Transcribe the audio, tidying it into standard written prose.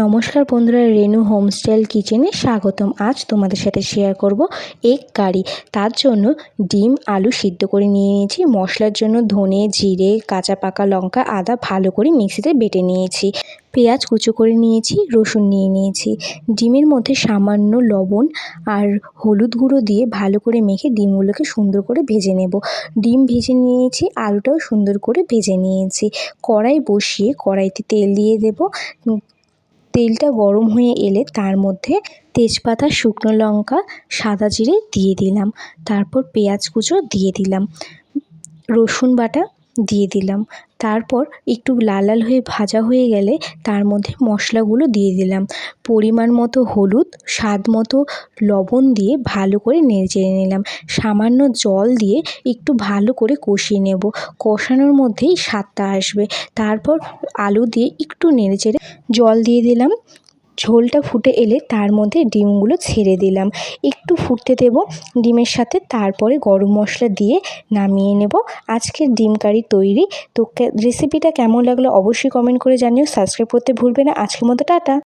নমস্কার বন্ধুরা, রেনু হোমস্টাইল কিচেনে স্বাগতম। আজ তোমাদের সাথে শেয়ার করব এগ কারি। তার জন্য ডিম আলু সিদ্ধ করে নিয়ে নিয়েছি। মশলার জন্য ধনে, জিরে, কাঁচা পাকা লঙ্কা, আদা ভালো করে মিক্সিতে বেটে নিয়েছি। পেঁয়াজ কুচো করে নিয়েছি, রসুন নিয়ে নিয়েছি। ডিমের মধ্যে সামান্য লবণ আর হলুদ গুঁড়ো দিয়ে ভালো করে মেখে ডিমগুলোকে সুন্দর করে ভেজে নেব। ডিম ভেজে নিয়েছি, আলুটাও সুন্দর করে ভেজে নিয়েছি। কড়াই বসিয়ে কড়াইতে তেল দিয়ে দেব। তেলটা গরম হয়ে এলে তার মধ্যে তেজপাতা, শুকনো লঙ্কা, সাদা জিরে দিয়ে দিলাম। তারপর পেঁয়াজ কুচো দিয়ে দিলাম, রসুন বাটা দিয়ে দিলাম। তারপর একটু লাল লাল হয়ে ভাজা হয়ে গেলে তার মধ্যে মশলাগুলো দিয়ে দিলাম। পরিমাণ মতো হলুদ, স্বাদ মতো লবণ দিয়ে ভালো করে নেড়েচেড়ে নিলাম। সামান্য জল দিয়ে একটু ভালো করে কষিয়ে নেব। কষানোর মধ্যেই স্বাদটা আসবে। তারপর আলু দিয়ে একটু নেড়েচেড়ে জল দিয়ে দিলাম। ঝোলটা ফুটে এলে তার মধ্যে ডিমগুলো ছেড়ে দিলাম। একটু ফুটতে দেব ডিমের সাথে, তারপরে গরম মশলা দিয়ে নামিয়ে নেব। আজকের ডিম কারি তৈরি। তো রেসিপিটা কেমন লাগলো অবশ্যই কমেন্ট করে জানিও। সাবস্ক্রাইব করতে ভুলবে না। আজকের মতো টাটা।